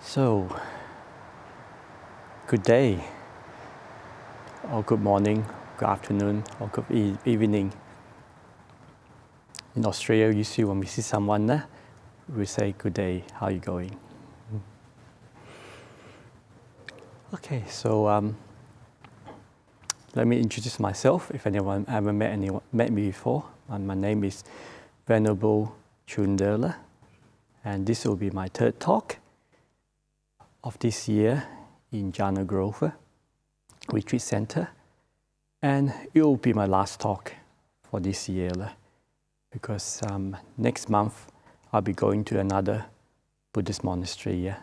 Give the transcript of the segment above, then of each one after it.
So, good day, or good morning, good afternoon, or good evening. In Australia, usually when we see someone, we say, good day, how are you going? Okay, so let me introduce myself, if anyone ever met me before. My name is Venerable Cunda, and this will be my third talk of this year in Jhana Grove Retreat Center, and it will be my last talk for this year because next month I'll be going to another Buddhist monastery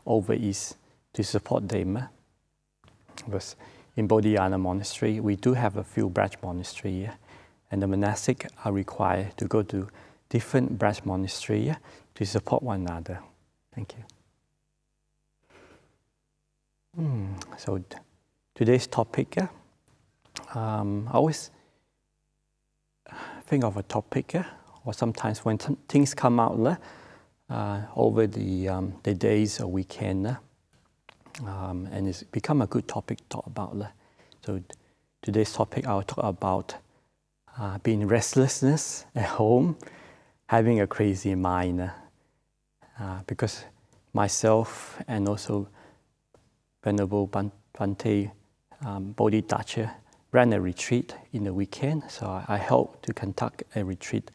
over east to support Dhamma. Because in Bodhinyana Monastery we do have a few branch monasteries, and the monastic are required to go to different branch monasteries to support one another. Thank you. So today's topic, I always think of a topic, or sometimes when things come out over the days or weekend, and it's become a good topic to talk about. So today's topic, I'll talk about being restlessness at home, having a crazy mind, because myself and also Venerable Bhante Bodhidacha ran a retreat in the weekend, so I helped to conduct a retreat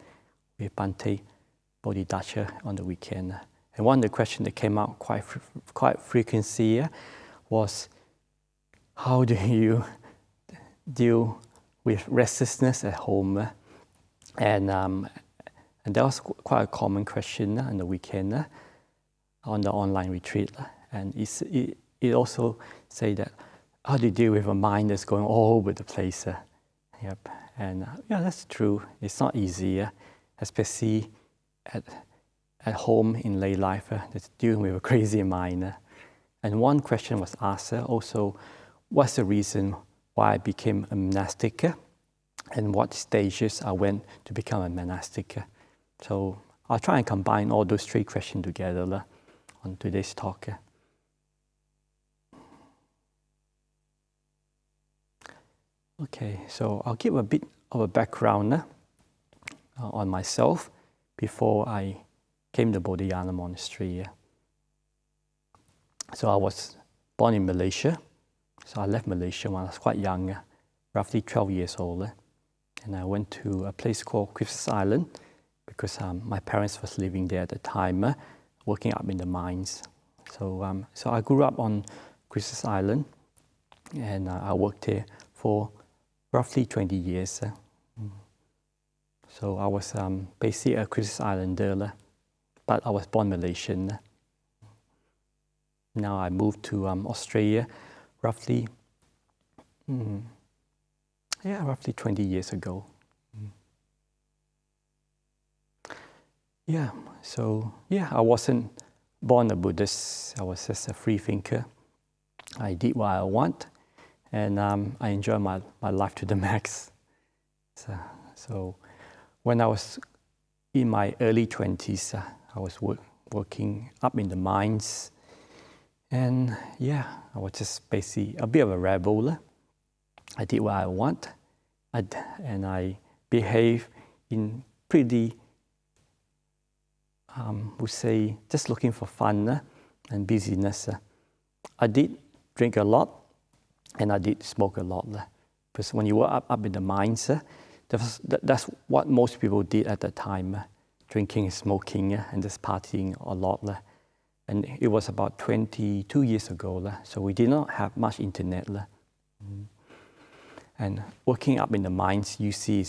with Bhante Bodhidacha on the weekend. And one of the questions that came out quite frequently was, how do you deal with restlessness at home? And that was quite a common question on the weekend on the online retreat. And it also say that, how do you deal with a mind that's going all over the place? Yep. And that's true. It's not easy, especially at home in lay life, that's dealing with a crazy mind. And one question was asked also, what's the reason why I became a monastic, and what stages I went to become a monastic? So I'll try and combine all those three questions together on today's talk. Okay, so I'll give a bit of a background on myself before I came to Bodhinyana Monastery. So I was born in Malaysia. So I left Malaysia when I was quite young, roughly 12 years old. And I went to a place called Christmas Island because my parents was living there at the time, working up in the mines. So I grew up on Christmas Island, and I worked there for roughly 20 years. So I was basically a Christmas Islander, but I was born Malaysian. Now I moved to Australia roughly 20 years ago. I wasn't born a Buddhist. I was just a free thinker. I did what I want, and I enjoy my life to the max. So when I was in my early 20s, I was working up in the mines, and I was just basically a bit of a rebel. I did what I want, and I behaved in pretty, would say, just looking for fun and busyness. I did drink a lot, and I did smoke a lot. Because when you were up in the mines, that's what most people did at the time, drinking, smoking, and just partying a lot. And it was about 22 years ago, so we did not have much internet. And working up in the mines, you see,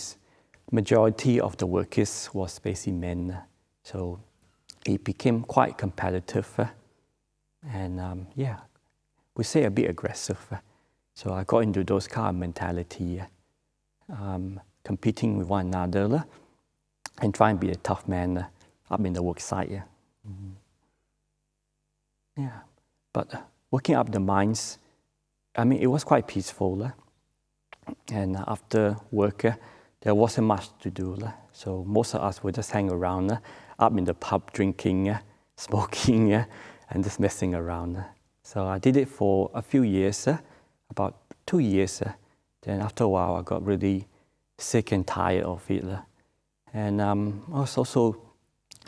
majority of the workers was basically men. So it became quite competitive, and we say a bit aggressive. So I got into those kind of mentality, competing with one another, and trying to be a tough man up in the work site. But working up the mines, it was quite peaceful. And after work, there wasn't much to do. So most of us would just hang around up in the pub drinking, smoking, and just messing around. So I did it for a few years, about 2 years. Then after a while, I got really sick and tired of it. And I was also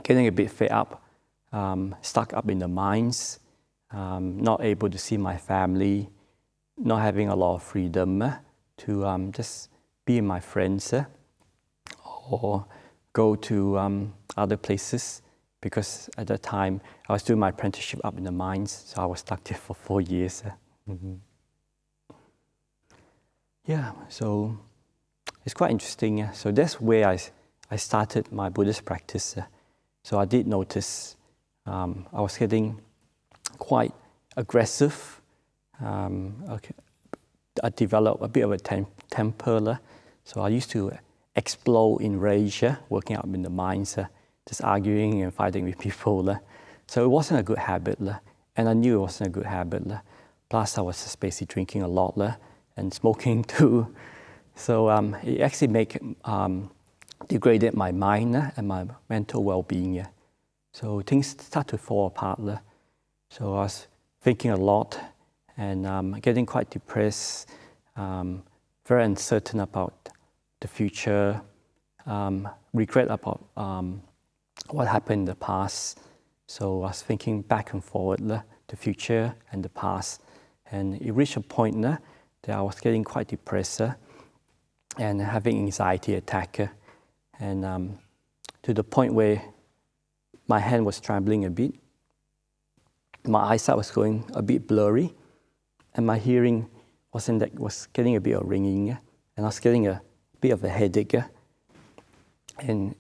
getting a bit fed up, stuck up in the mines, not able to see my family, not having a lot of freedom to just be with my friends or go to other places, because at that time I was doing my apprenticeship up in the mines, so I was stuck there for 4 years. Yeah, so it's quite interesting. So that's where I started my Buddhist practice. So I did notice I was getting quite aggressive. I developed a bit of a temper. So I used to explode in rage, working out in the mines, just arguing and fighting with people. So it wasn't a good habit, and I knew it wasn't a good habit. Plus I was just basically drinking a lot and smoking too. So it actually degraded my mind and my mental well-being. So things start to fall apart. So I was thinking a lot and getting quite depressed, very uncertain about the future, regret about what happened in the past. So I was thinking back and forward, the future and the past. And it reached a point that I was getting quite depressed and having anxiety attack. And to the point where my hand was trembling a bit, my eyesight was going a bit blurry, and my hearing was getting a bit of ringing, and I was getting a bit of a headache. And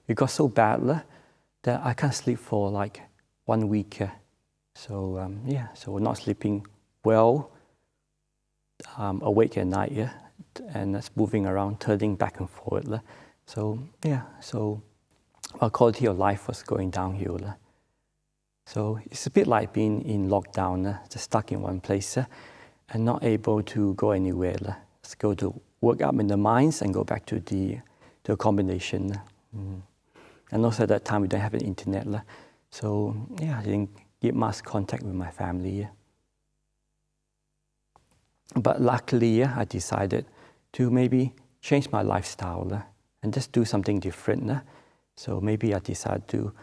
it got so bad that I can't sleep for like 1 week. So not sleeping well, awake at night, and that's moving around, turning back and forward. So my quality of life was going downhill. So it's a bit like being in lockdown, just stuck in one place and not able to go anywhere. Just go to work up in the mines and go back to the accommodation. And also at that time we don't have an internet. So I didn't get much contact with my family. But luckily I decided to maybe change my lifestyle and just do something different. So maybe I decided to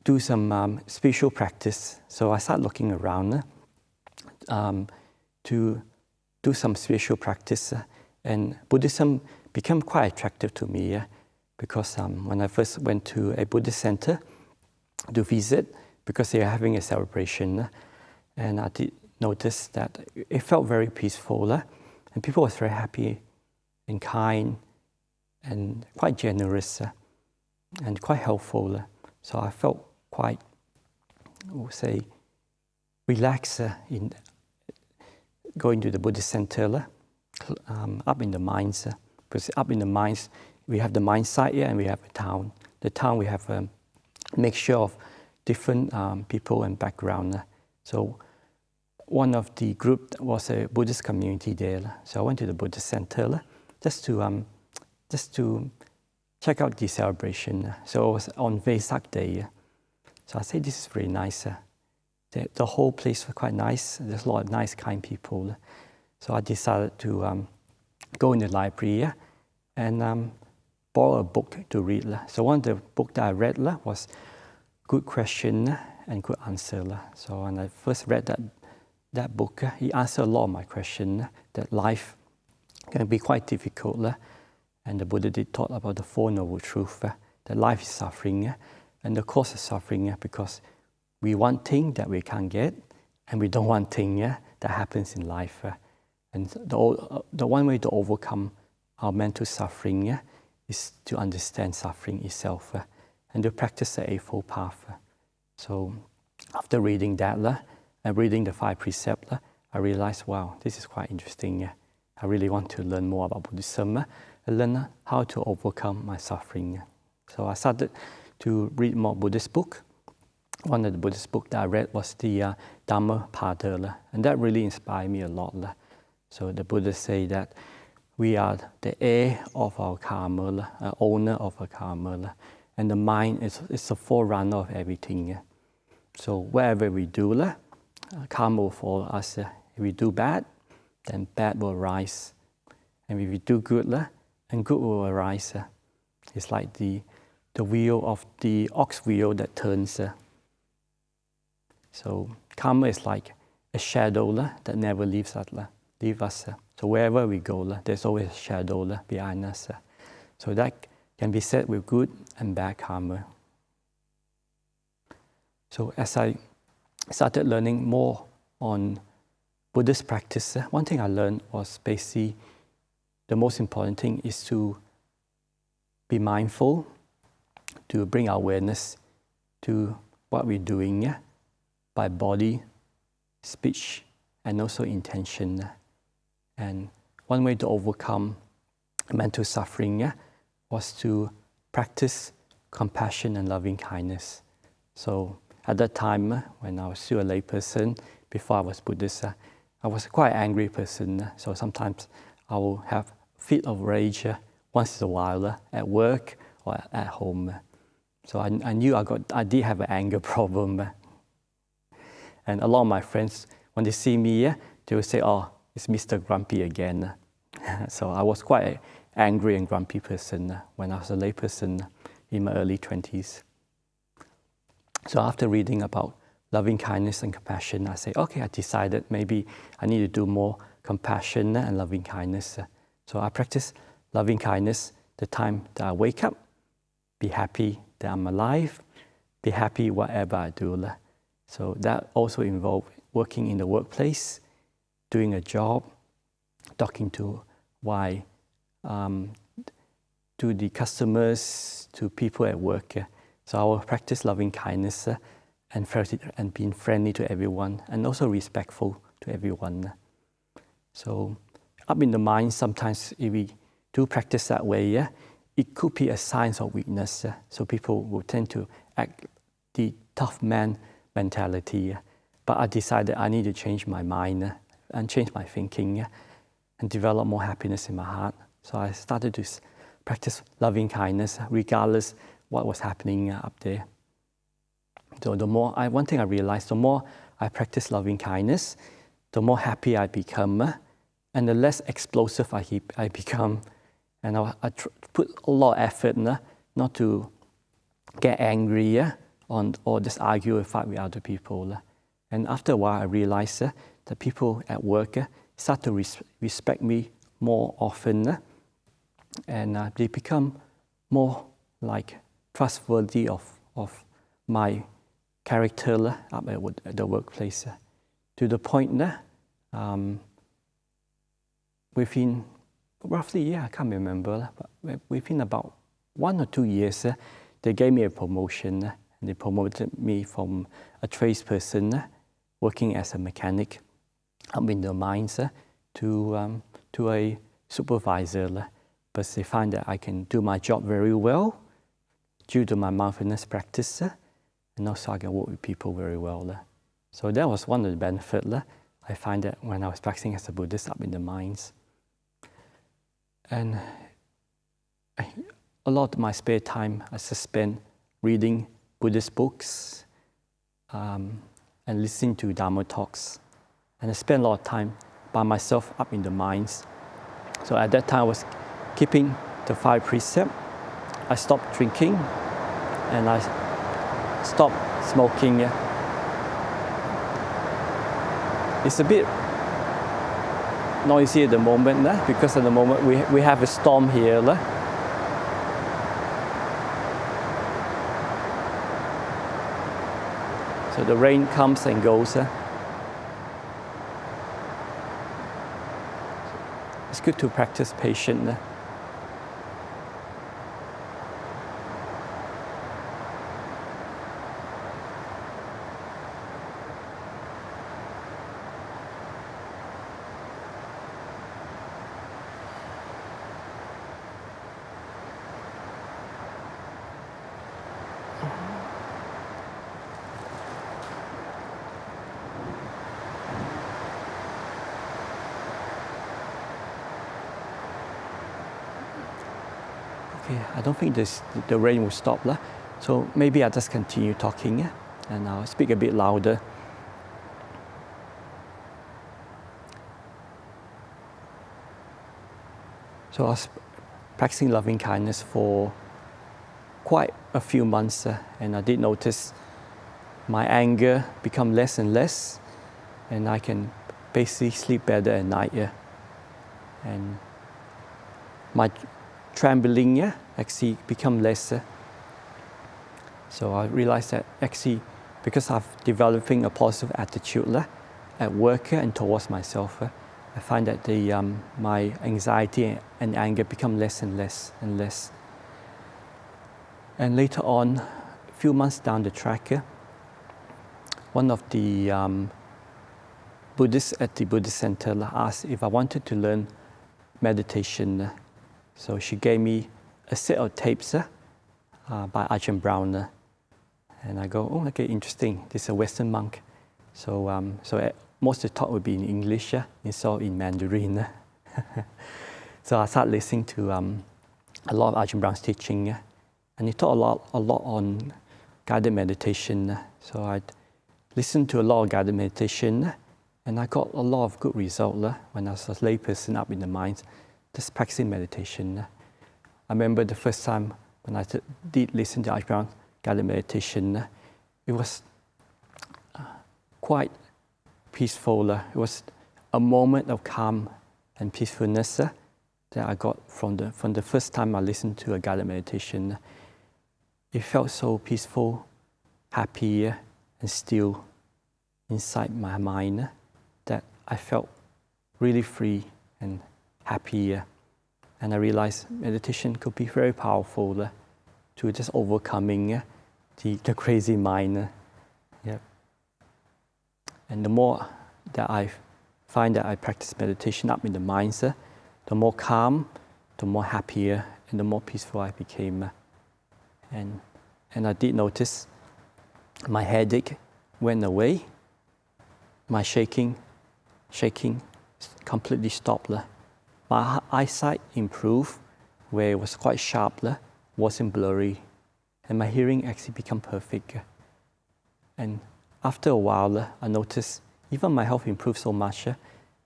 do some spiritual practice. So I started looking around to do some spiritual practice. And Buddhism became quite attractive to me because when I first went to a Buddhist center to visit, because they are having a celebration, and I did notice that it felt very peaceful, and people were very happy and kind and quite generous and quite helpful. So I felt quite, relaxed in going to the Buddhist center up in the mines. Because up in the mines, we have the mine site and we have a town. The town, we have a mixture of different people and background. So one of the group was a Buddhist community there. So I went to the Buddhist center just to check out the celebration. So it was on Vesak Day. So I said, this is very nice. The whole place was quite nice. There's a lot of nice, kind people. So I decided to go in the library and borrow a book to read. So one of the books that I read was Good Question and Good Answer. So when I first read that book, he answered a lot of my questions, that life can be quite difficult. And the Buddha did talk about the Four Noble Truths, that life is suffering, and the cause of suffering because we want things that we can't get, and we don't want things that happens in life. And the one way to overcome our mental suffering is to understand suffering itself and to practice the Eightfold Path. So after reading that and reading the 5 precepts, I realized, wow, this is quite interesting. I really want to learn more about Buddhism and learn how to overcome my suffering. So I started to read more Buddhist books. One of the Buddhist books that I read was the Dhamma, and that really inspired me a lot. So the Buddha say that we are the heir of our karma, owner of our karma, and the mind is the forerunner of everything. So wherever we do, karma will follow us. If we do bad, then bad will arise. And if we do good, and good will arise. It's like the wheel of the ox wheel that turns. So karma is like a shadow that never leaves us. So wherever we go, there's always a shadow behind us. So that can be said with good and bad karma. So as I started learning more on Buddhist practice, one thing I learned was basically the most important thing is to be mindful, to bring awareness to what we're doing by body, speech, and also intention. And one way to overcome mental suffering was to practice compassion and loving kindness. So at that time, when I was still a lay person, before I was Buddhist, I was quite an angry person. So sometimes I will have fit of rage once in a while at work or at home. So I knew I did have an anger problem. And a lot of my friends, when they see me, they will say, "Oh, it's Mr. Grumpy again." So I was quite an angry and grumpy person when I was a lay person in my early 20s. So after reading about loving kindness and compassion, I say, okay, I decided maybe I need to do more compassion and loving kindness. So I practice loving kindness the time that I wake up, be happy that I'm alive, be happy whatever I do. So that also involves working in the workplace, doing a job, talking to to the customers, to people at work. So I will practice loving kindness and being friendly to everyone, and also respectful to everyone. So up in the mind, sometimes if we do practice that way, it could be a sign of weakness. So people will tend to act the tough man mentality. But I decided I need to change my mind and change my thinking and develop more happiness in my heart. So I started to practice loving kindness regardless what was happening up there. So one thing I realized, the more I practice loving kindness, the more happy I become, and the less explosive I become. And I put a lot of effort not to get angry or just argue or fight with other people. And after a while, I realized that people at work start to respect me more often, and they become more like trustworthy of my character up at the workplace, to the point within roughly, I can't remember, but within about 1 or 2 years, they gave me a promotion, and they promoted me from a tradesperson working as a mechanic up in the mines to a supervisor. But they find that I can do my job very well due to my mindfulness practice, and also I can work with people very well. So that was one of the benefits I find that when I was practicing as a Buddhist up in the mines. And a lot of my spare time I just spent reading Buddhist books and listening to Dhamma talks. And I spent a lot of time by myself up in the mines. So at that time I was keeping the 5 precepts. I stopped drinking and I stopped smoking. It's a bit noisy at the moment because at the moment we have a storm here. So the rain comes and goes. It's good to practice patience. Okay, I don't think the rain will stop. So maybe I'll just continue talking. and I'll speak a bit louder. So I was practicing loving kindness for quite a few months, and I did notice my anger become less and less, and I can basically sleep better at night. And my trembling actually become less. So I realized that actually, because I'm developing a positive attitude at work and towards myself, I find that my anxiety and anger become less and less and less. And later on, a few months down the track, one of the Buddhists at the Buddhist center asked if I wanted to learn meditation. So she gave me a set of tapes by Ajahn Brahm. And I go, oh, okay, interesting. This is a Western monk. So most of the talk would be in English instead of in Mandarin. So I started listening to a lot of Ajahn Brahm's teaching. And he taught a lot on guided meditation. So I listened to a lot of guided meditation, and I got a lot of good results when I was a layperson up in the mines, just practicing meditation. I remember the first time when I did listen to Ajahn Brahm's guided meditation, it was quite peaceful. It was a moment of calm and peacefulness that I got from the first time I listened to a guided meditation. It felt so peaceful, happy, and still inside my mind that I felt really free and happy. And I realized meditation could be very powerful to just overcoming the crazy mind. And the more that I find that I practice meditation up in the minds, the more calm, the more happier, and the more peaceful I became. And I did notice my headache went away, my shaking completely stopped. My eyesight improved, where it was quite sharp, wasn't blurry, and my hearing actually became perfect. And after a while, I noticed even my health improved so much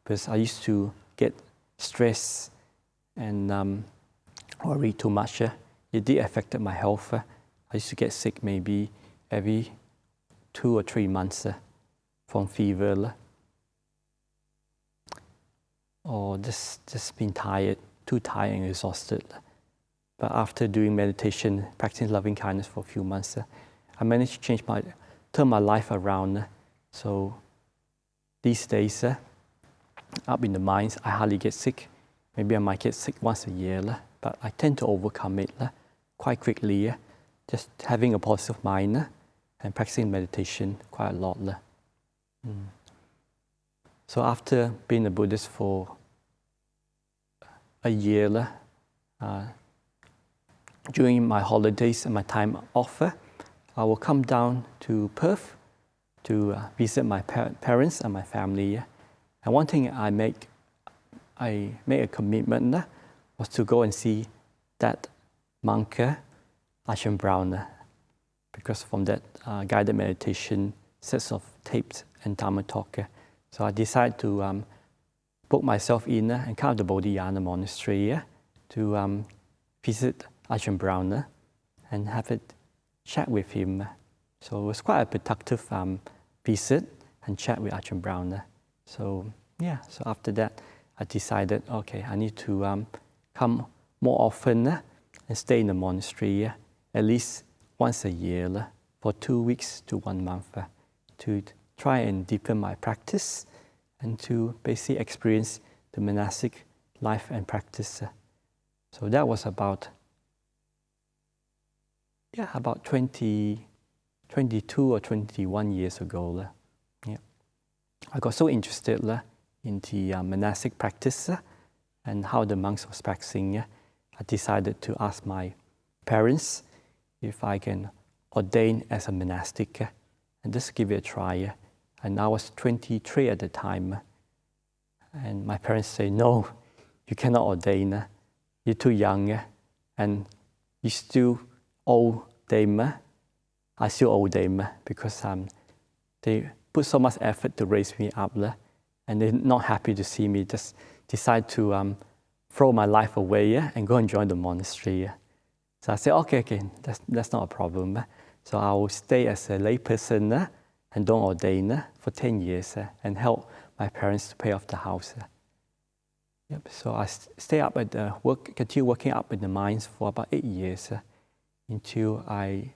because I used to get stressed and worry too much. It did affect my health. I used to get sick maybe every 2 or 3 months from fever or just being tired, too tired and exhausted. But after doing meditation, practicing loving kindness for a few months, I managed to turn my life around. So these days, up in the mines, I hardly get sick. Maybe I might get sick once a year, but I tend to overcome it quite quickly. Just having a positive mind and practicing meditation quite a lot. So after being a Buddhist for a year, during my holidays and my time off, I will come down to Perth to visit my parents and my family. And one thing I made a commitment was to go and see that monk, Ajahn Brahm, because from that guided meditation, sets of tapes and Dhamma talk. So I decided to book myself in and come to the Bodhinyana Monastery to visit Ajahn Brahm and have a chat with him. So it was quite a productive visit and chat with Ajahn Brahm. So after that, I decided, okay, I need to come more often and stay in the monastery at least once a year for 2 weeks to 1 month to try and deepen my practice and to basically experience the monastic life and practice. So that was about 22 or 21 years ago. I got so interested in the monastic practice and how the monks was practicing. I decided to ask my parents if I can ordain as a monastic and just give it a try. And I was 23 at the time. And my parents say, no, you cannot ordain. You're too young and you still owe them I still owe them because they put so much effort to raise me up, and they're not happy to see me just decide to throw my life away and go and join the monastery. So I said, okay, that's not a problem. So I will stay as a lay person and don't ordain for 10 years and help my parents to pay off the house. Yep. So I stay up at the continue working up in the mines for about 8 years until I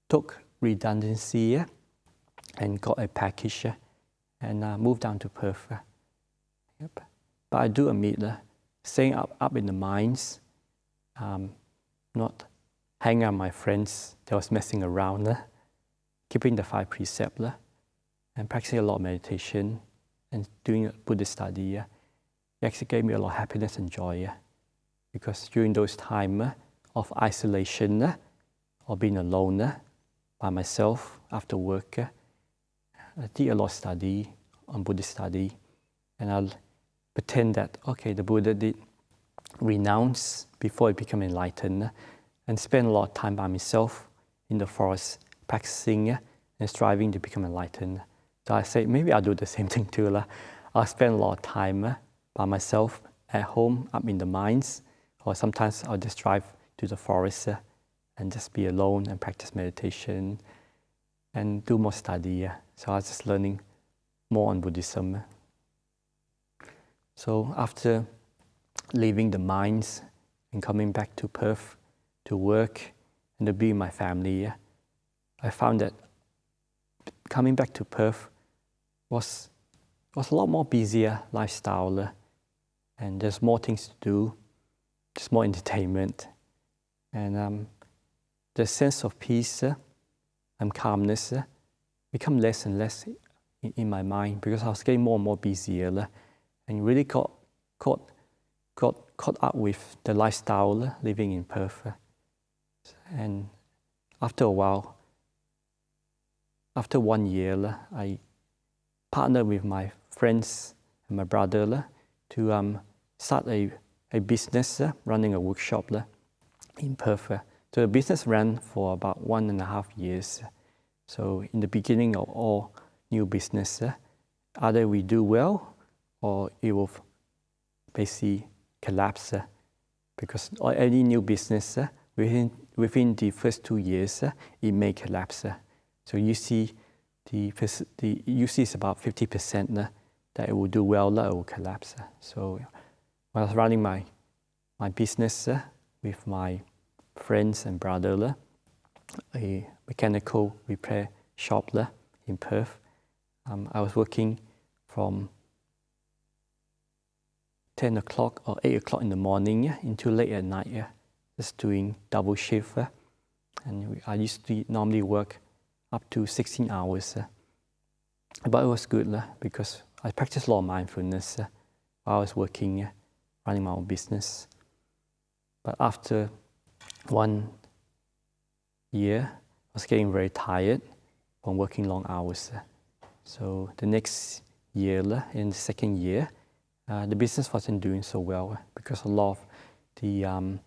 took redundancy and got a package and moved down to Perth. Yep. But I do admit staying up in the mines, not hanging out with my friends that was messing around, keeping the 5 precepts, and practicing a lot of meditation and doing Buddhist study. It actually gave me a lot of happiness and joy because during those times of isolation or being alone by myself after work, I did a lot of study on Buddhist study, and I'll pretend that, okay, the Buddha did renounce before he became enlightened, and spend a lot of time by myself in the forest, practicing and striving to become enlightened. So I say, maybe I'll do the same thing too. I'll spend a lot of time by myself at home, up in the mines, or sometimes I'll just drive to the forest and just be alone and practice meditation and do more study. So I was just learning more on Buddhism. So after leaving the mines and coming back to Perth to work and to be with my family, I found that coming back to Perth was a lot more busier lifestyle, and there's more things to do, there's more entertainment, and the sense of peace and calmness become less and less in my mind because I was getting more and more busier, and really got caught up with the lifestyle living in Perth. And after a while, after 1 year, I partnered with my friends and my brother to start a business running a workshop in Perth. So the business ran for about 1.5 years. So in the beginning of all new business, either we do well or it will basically collapse because any new business within the first 2 years it may collapse. So you see it's about 50% that it will do well or it will collapse. So when I was running my business with my friends and brother, a mechanical repair shop in Perth, I was working from 10 o'clock or 8 o'clock in the morning until late at night, just doing double shift. And I used to normally work up to 16 hours. But it was good because I practiced a lot of mindfulness while I was working, running my own business. But after 1 year, I was getting very tired from working long hours. So the next year, in the second year, the business wasn't doing so well because a lot of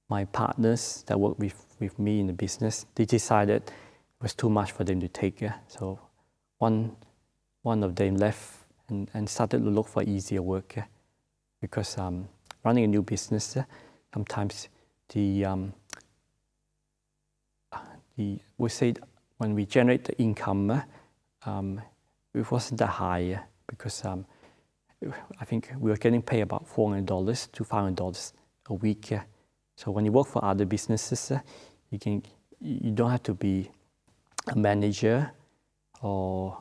my partners that work with me in the business, they decided it was too much for them to take. So one of them left and started to look for easier work because running a new business, sometimes we say when we generate the income, it wasn't that high because I think we were getting paid about $400 to $500 a week. So when you work for other businesses, you don't have to be a manager or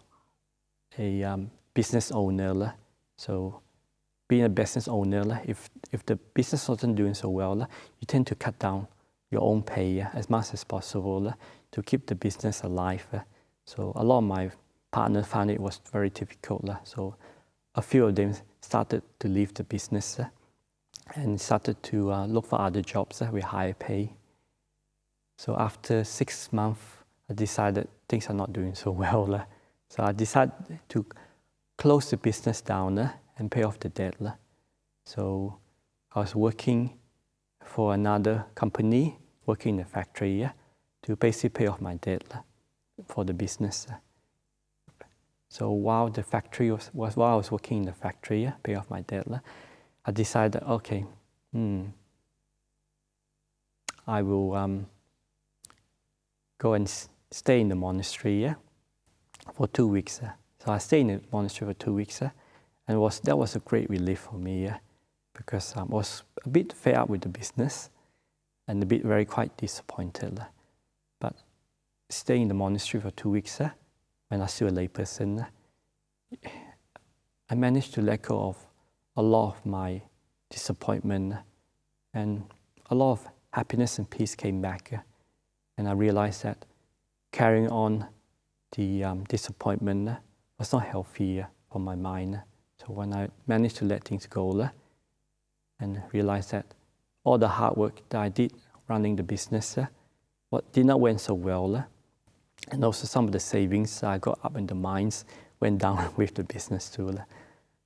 a business owner. So being a business owner, if the business wasn't doing so well, you tend to cut down your own pay as much as possible to keep the business alive. So a lot of my partners found it was very difficult. So a few of them started to leave the business and started to look for other jobs with higher pay. So after 6 months, I decided things are not doing so well. So I decided to close the business down and pay off the debt. So I was working for another company, working in a factory to basically pay off my debt for the business. So while the factory while I was working in the factory, pay off my debt, I decided, okay, I will go and stay in the monastery for 2 weeks. So I stayed in the monastery for 2 weeks, and that was a great relief for me because I was a bit fed up with the business and a bit quite disappointed. But staying in the monastery for 2 weeks, when I was still a layperson, I managed to let go of a lot of my disappointment, and a lot of happiness and peace came back. And I realized that carrying on the disappointment was not healthy for my mind. So when I managed to let things go and realized that all the hard work that I did running the business did not went so well, and also some of the savings I got up in the mines went down with the business too.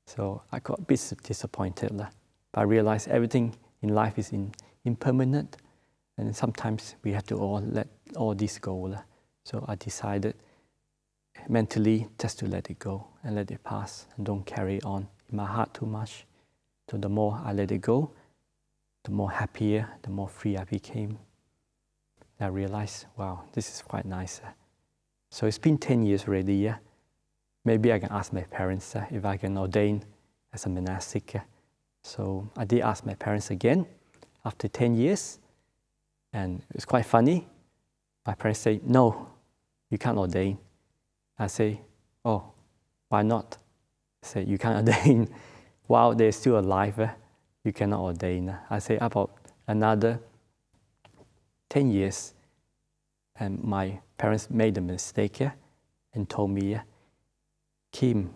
So I got a bit disappointed. But I realized everything in life is impermanent, and sometimes we have to let all this go. So I decided mentally just to let it go and let it pass and don't carry on in my heart too much. So the more I let it go, the more happier, the more free I became. I realized, wow, this is quite nice. So it's been 10 years already. Maybe I can ask my parents if I can ordain as a monastic. So I did ask my parents again after 10 years. And it's quite funny. My parents say, no, you can't ordain. I say, oh, why not? They say, you can't ordain. While they're still alive, you cannot ordain. I say, about another 10 years. And my parents made a mistake and told me, Kim,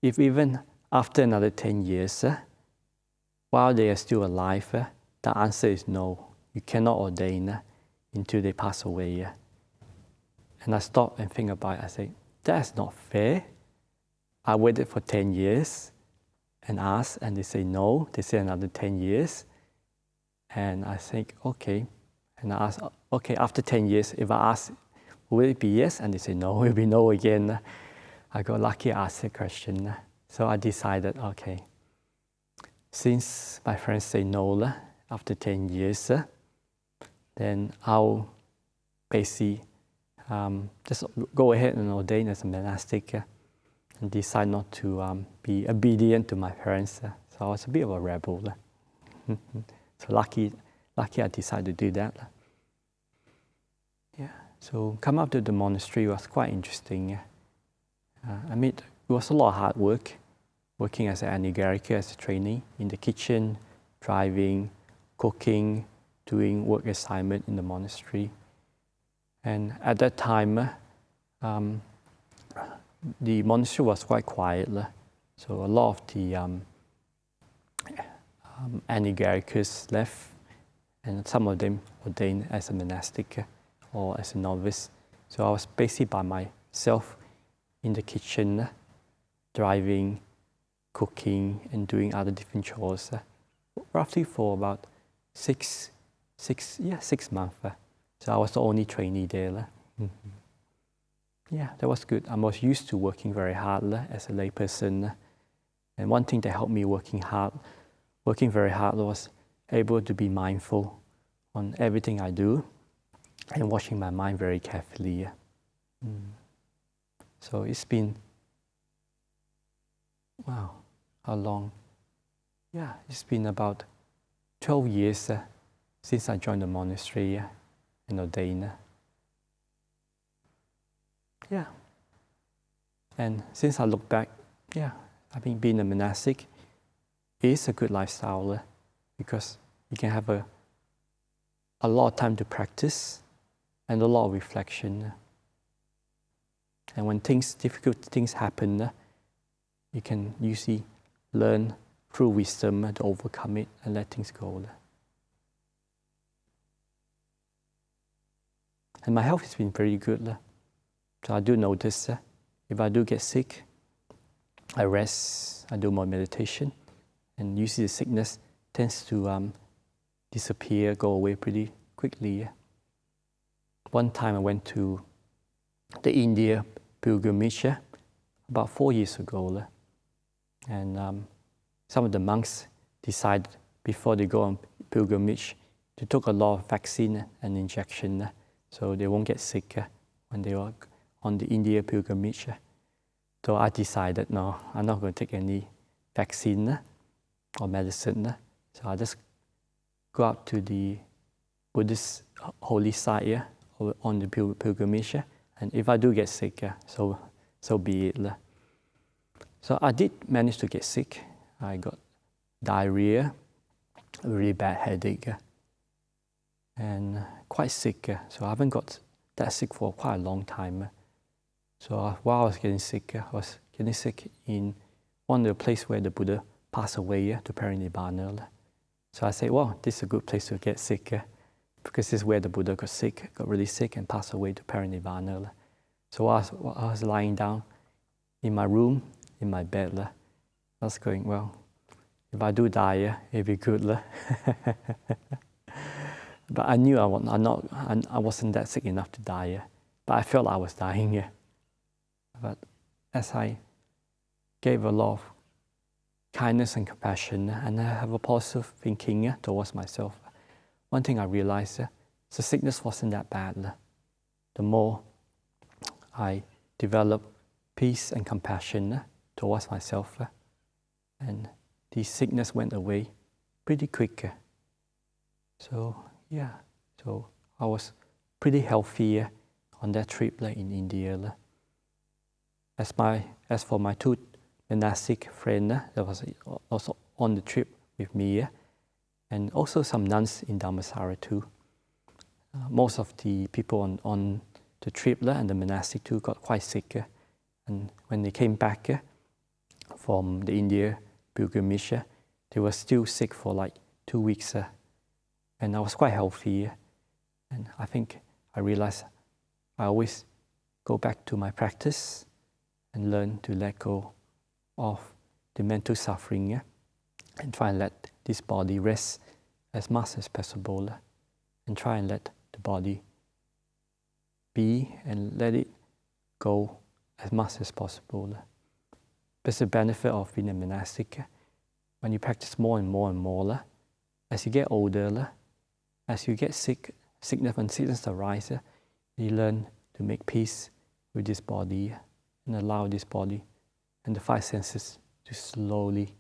if even after another 10 years, while they are still alive, the answer is no. You cannot ordain until they pass away. And I stopped and think about it. I say, that's not fair. I waited for 10 years and asked, and they say no. They say another 10 years. And I think, okay. And I asked, okay, after 10 years, if I ask, will it be yes? And they say no, it will be no again. I got lucky, I asked the question. So I decided, okay, since my friends say no after 10 years, then I'll basically just go ahead and ordain as a monastic and decide not to be obedient to my parents. So I was a bit of a rebel. So lucky I decided to do that. Yeah. So come up to the monastery was quite interesting. It was a lot of hard work, working as an anagarika, as a trainee in the kitchen, driving, cooking, doing work assignment in the monastery. And at that time, the monastery was quite quiet. So a lot of the anagarikas left, and some of them ordained as a monastic or as a novice. So I was basically by myself in the kitchen, driving, cooking, and doing other different chores, roughly for about 6 months. So I was the only trainee there. Yeah, that was good. I was used to working very hard as a layperson. And one thing that helped me working very hard was able to be mindful on everything I do and watching my mind very carefully. So it's been, wow, how long? Yeah, it's been about 12 years since I joined the monastery and ordained. Yeah. And since I look back, I think being a monastic is a good lifestyle because you can have a lot of time to practice and a lot of reflection. And when difficult things happen, you can usually learn through wisdom to overcome it and let things go. And my health has been very good. So I do notice if I do get sick, I rest, I do more meditation, and usually the sickness tends to disappear, go away pretty quickly. one time I went to the India pilgrimage about 4 years ago. And some of the monks decided before they go on pilgrimage to take a lot of vaccine and injection so they won't get sick when they are on the India pilgrimage. So I decided, no, I'm not going to take any vaccine or medicine. So I just go up to the Buddhist holy site on the pilgrimage, and if I do get sick, so be it. So I did manage to get sick. I got diarrhea, a really bad headache, and quite sick. So I haven't got that sick for quite a long time. So while I was getting sick, in one of the places where the Buddha passed away to Parinibbana. So I said, well, this is a good place to get sick because this is where the Buddha got really sick and passed away to Parinibbana. So while I was lying down in my room, in my bed, I was going, well, if I do die, it'd be good. But I knew I wasn't that sick enough to die, but I felt I was dying. But as I gave a lot of kindness and compassion, and I have a positive thinking towards myself, one thing I realized, the sickness wasn't that bad. The more I developed peace and compassion towards myself, and the sickness went away pretty quick. So I was pretty healthy on that trip in India. As for my two monastic friends that was also on the trip with me, and also some nuns in Dhammasara too. Most of the people on the trip and the monastic too got quite sick. And when they came back from the India pilgrimage, they were still sick for like 2 weeks. And I was quite healthy. And I think I realized I always go back to my practice and learn to let go of the mental suffering and try and let this body rest as much as possible and try and let the body be and let it go as much as possible. That's the benefit of being a monastic. When you practice more and more and more, as you get older, as you get when sickness arises, you learn to make peace with this body and allow this body and the 5 senses to slowly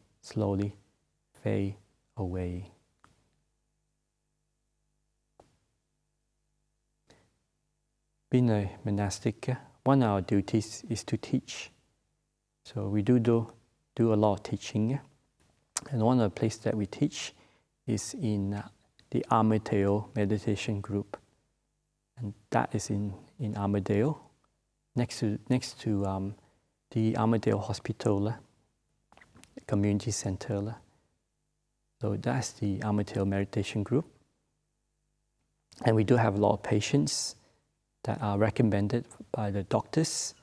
fade away. Being a monastic, one of our duties is to teach. So we do a lot of teaching. And one of the places that we teach is in the Armadale meditation group. And that is in Armadale, next to the Armadale Hospital Community Center. So that's the Armadale meditation group. And we do have a lot of patients that are recommended by the doctors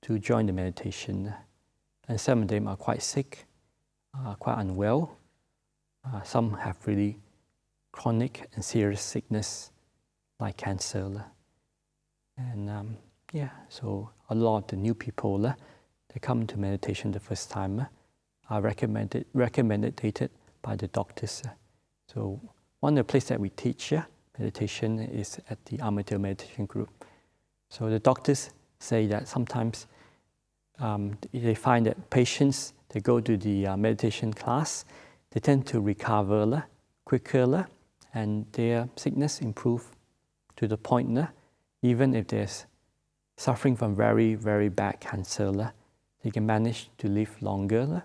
to join the meditation. And some of them are quite sick, quite unwell. Some have really chronic and serious sickness like cancer. And so a lot of the new people that come to meditation the first time are recommended by the doctors. So one of the places that we teach meditation is at the Armadale Meditation Group. So the doctors say that sometimes they find that patients, they go to the meditation class, they tend to recover quicker and their sickness improve to the point even if they're suffering from very, very bad cancer, they can manage to live longer.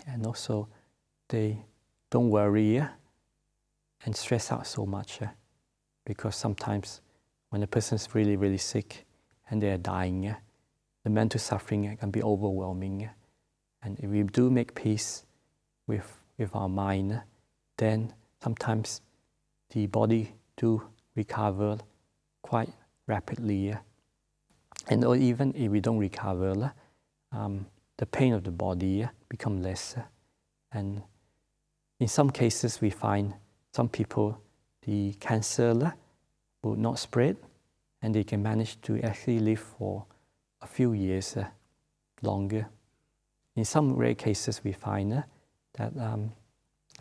And also they don't worry and stress out so much because sometimes when a person is really, really sick and they are dying, the mental suffering can be overwhelming. And if we do make peace with our mind, then sometimes the body do recover quite rapidly. And even if we don't recover, the pain of the body become less. And in some cases, we find some people, the cancer will not spread and they can manage to actually live for a few years longer. In some rare cases, we find that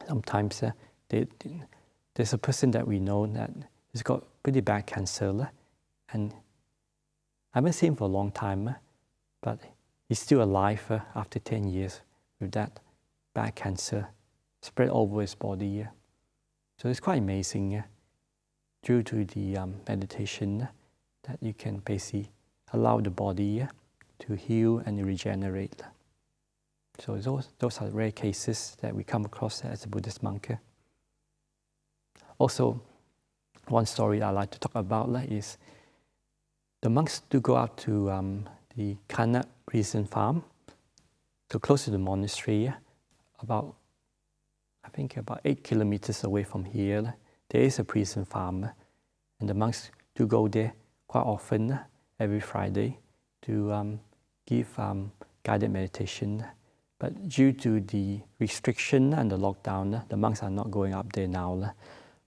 sometimes there's a person that we know that has got pretty bad cancer, and I haven't seen him for a long time, but he's still alive after 10 years with that bad cancer spread over his body. So it's quite amazing due to the meditation that you can basically allow the body to heal and regenerate. So those are rare cases that we come across as a Buddhist monk. Also, one story I like to talk about is the monks do go out to the Kanat prison farm, so close to the monastery, about 8 kilometers away from here. There is a prison farm, and the monks do go there quite often, every Friday, to give guided meditation. But due to the restriction and the lockdown, the monks are not going up there now.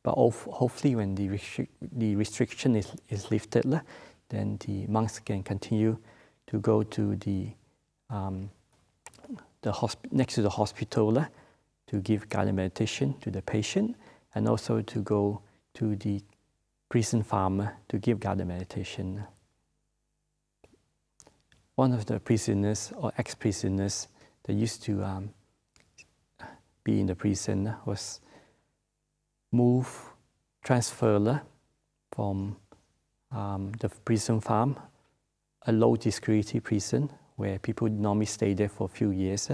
But hopefully when the restriction is lifted, then the monks can continue to go to the next to the hospital to give guided meditation to the patient, and also to go to the prison farm to give guided meditation. One of the prisoners or ex-prisoners that used to be in the prison was transferred from the prison farm, a low security prison where people normally stay there for a few years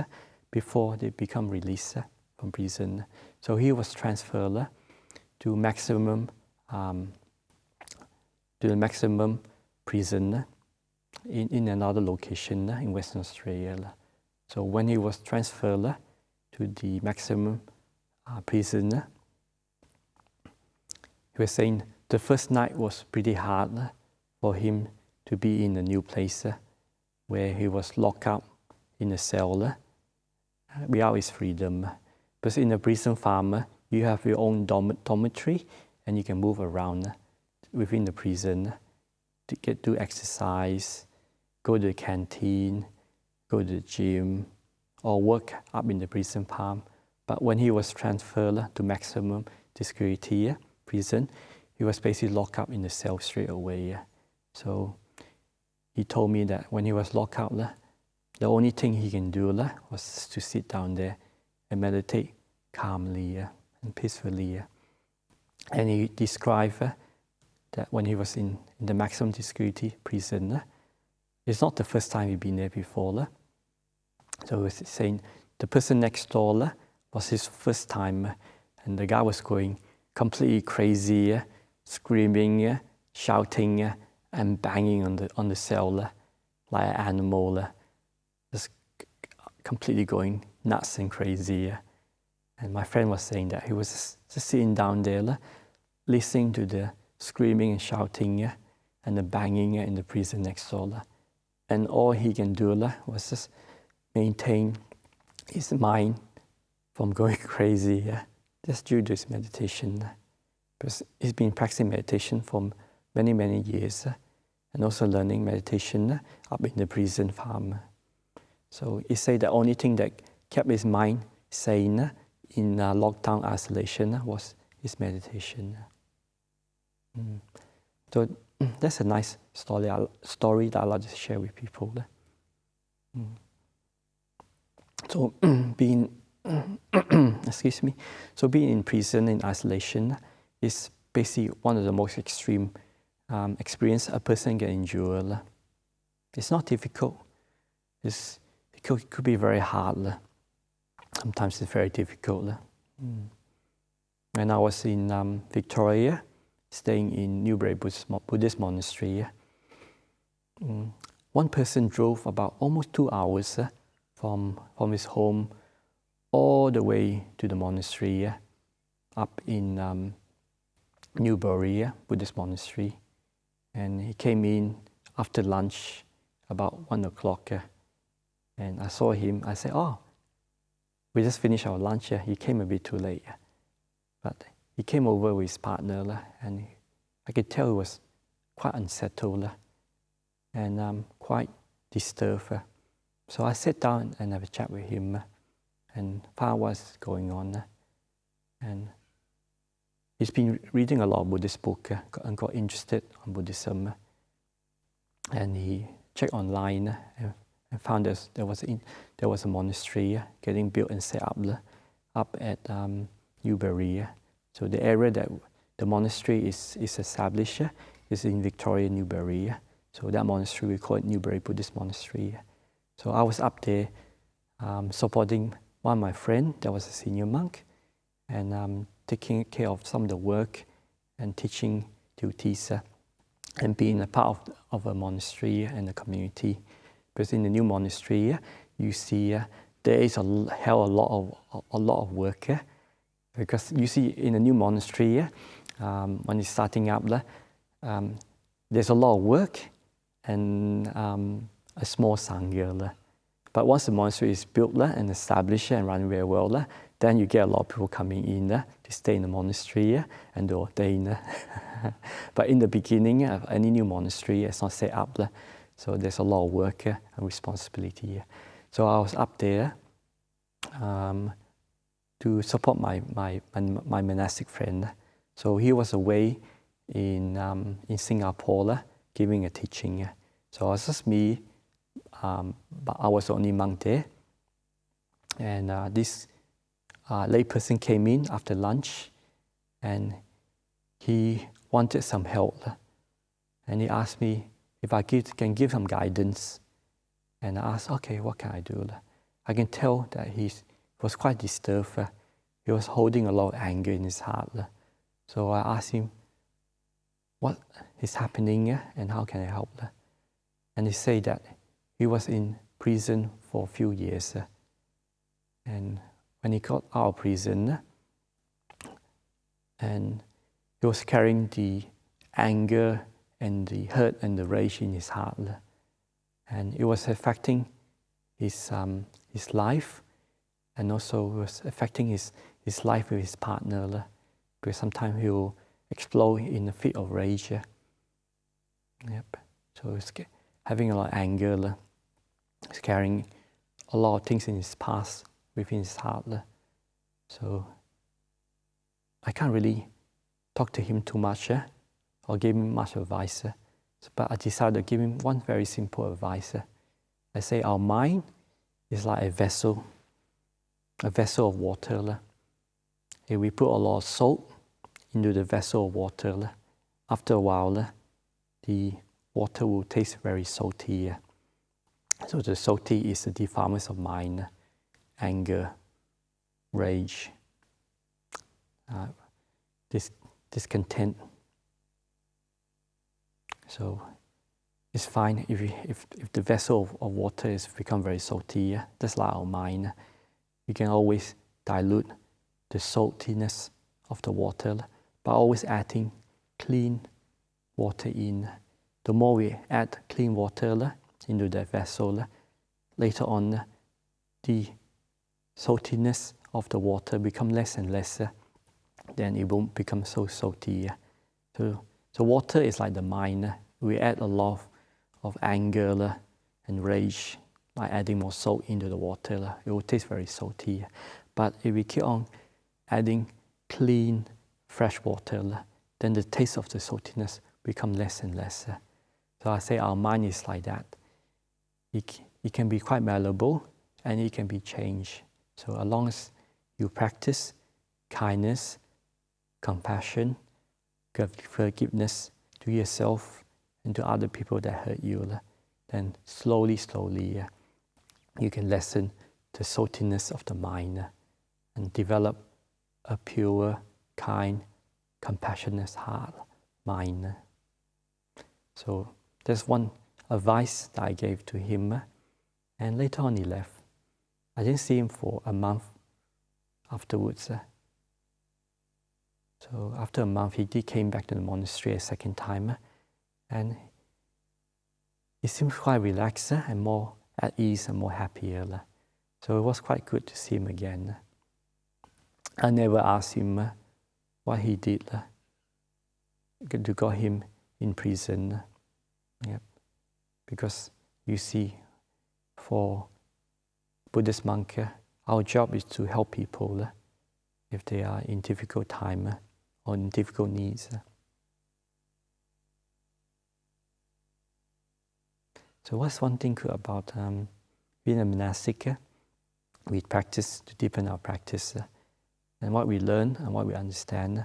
before they become released from prison. So he was transferred to the maximum prison in another location in Western Australia. So when he was transferred to the maximum prison, he was saying the first night was pretty hard for him to be in a new place where he was locked up in a cell without his freedom. Because in a prison farm, you have your own dormitory and you can move around within the prison to do exercise, go to the canteen, go to the gym, or work up in the prison farm. But when he was transferred to maximum security prison, he was basically locked up in the cell straight away. So he told me that when he was locked up, the only thing he can do was to sit down there and meditate calmly and peacefully. And he described that when he was in the maximum security prison, it's not the first time he'd been there before. So he was saying the person next door was his first time, and the guy was going completely crazy, screaming, shouting, and banging on the cell like an animal, just completely going nuts and crazy. And my friend was saying that he was just sitting down there, listening to the screaming and shouting and the banging in the prison next door. And all he can do was just maintain his mind from going crazy, just due to his meditation. Because he's been practicing meditation for many, many years, and also learning meditation up in the prison farm. So he said the only thing that kept his mind sane in lockdown isolation was his meditation. So that's a nice story that I like to share with people. So being being in prison in isolation is basically one of the most extreme experience a person can endure. It's not difficult. It could be very hard. Sometimes it's very difficult. When I was in Victoria, staying in Newbury Buddhist Monastery, one person drove about almost 2 hours from his home all the way to the monastery up in Newbury Buddhist Monastery. And he came in after lunch about 1 o'clock. And I saw him. I said, "Oh, we just finished our lunch." He came a bit too late. But he came over with his partner, and I could tell he was quite unsettled and quite disturbed. So I sat down and have a chat with him and found out what's going on. And he's been reading a lot of Buddhist books and got interested in Buddhism. And he checked online and found there was a monastery getting built and set up at Newbury. So the area that the monastery is established is in Victoria, Newbury. So that monastery, we call it Newbury Buddhist Monastery. So I was up there supporting one of my friends that was a senior monk and taking care of some of the work and teaching duties and being a part of a monastery and a community. Because in the new monastery, you see there is a lot of work. Because you see in the new monastery, when it's starting up, there's a lot of work and a small sangha. But once the monastery is built and established and run very well, then you get a lot of people coming in to stay in the monastery and to ordain. But in the beginning of any new monastery, it's not set up, so there's a lot of work and responsibility. So I was up there to support my monastic friend. So he was away in Singapore giving a teaching. So it was just me, but I was the only monk there. And this lay person came in after lunch and he wanted some help. And he asked me if I can give some guidance. And I asked, okay, what can I do? I can tell that he was quite disturbed. He was holding a lot of anger in his heart. So I asked him, what is happening and how can I help? And he said that he was in prison for a few years. And when he got out of prison, and he was carrying the anger and the hurt and the rage in his heart. And it was affecting his life, and also was affecting his life with his partner. Because sometimes he will explode in a fit of rage. Yep. So he's having a lot of anger. He's carrying a lot of things in his past within his heart. So I can't really talk to him too much or give him much advice. But I decided to give him one very simple advice. I say our mind is like a vessel of water. If we put a lot of salt into the vessel of water, after a while, the water will taste very salty. So the salty is the defilements of mind, anger, rage, discontent. So it's fine if the vessel of water is become very salty. Just like our mind, you can always dilute the saltiness of the water by always adding clean water in. The more we add clean water into that vessel, later on the saltiness of the water become less and less, then it won't become so salty. So water is like the mind. We add a lot of anger and rage by adding more salt into the water. It will taste very salty. But if we keep on adding clean, fresh water, then the taste of the saltiness become less and less. So I say our mind is like that. It can be quite malleable and it can be changed. So as long as you practice kindness, compassion, forgiveness to yourself and to other people that hurt you, then slowly, you can lessen the saltiness of the mind and develop a pure, kind, compassionate heart, mind. So that's one advice that I gave to him. And later on he left. I didn't see him for a month afterwards. So after a month, he came back to the monastery a second time. And he seemed quite relaxed and more at ease and more happier. So it was quite good to see him again. I never asked him what he did to got him in prison. Yep. Because you see, for Buddhist monk, our job is to help people if they are in difficult time or in difficult needs. So what's one thing good about being a monastic? We practice to deepen our practice. And what we learn and what we understand,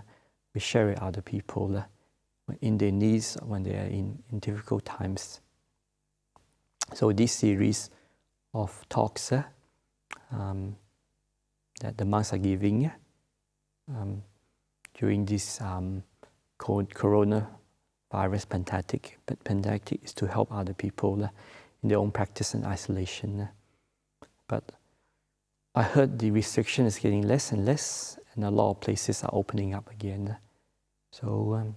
we share with other people in their needs when they are in difficult times. So this series of talks that the monks are giving during this coronavirus pandemic is to help other people in their own practice and isolation. But I heard the restriction is getting less and less, and a lot of places are opening up again. So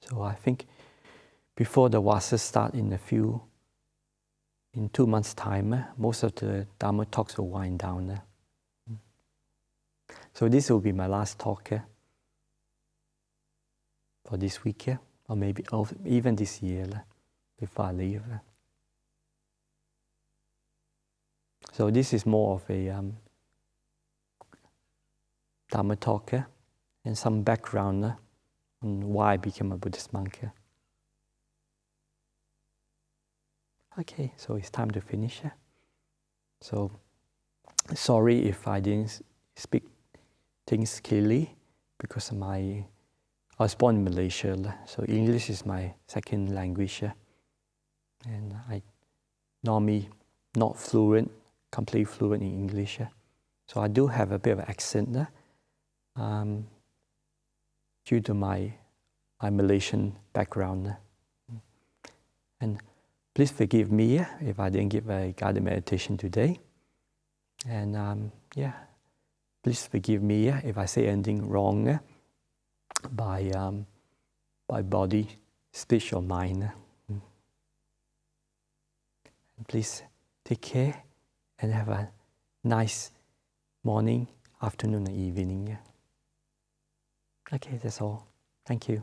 so I think before the Vasa start in 2 months' time, most of the Dhamma talks will wind down. So this will be my last talk for this week, or maybe even this year before I leave. So this is more of a Dhamma talk and some background on why I became a Buddhist monk. Okay, so it's time to finish. So sorry if I didn't speak things clearly because I was born in Malaysia, so English is my second language, and I normally not completely fluent in English. So I do have a bit of an accent due to my Malaysian background. And please forgive me if I didn't give a guided meditation today. And please forgive me if I say anything wrong by body, speech, or mind. And please take care and have a nice morning, afternoon, and evening. Okay, that's all. Thank you.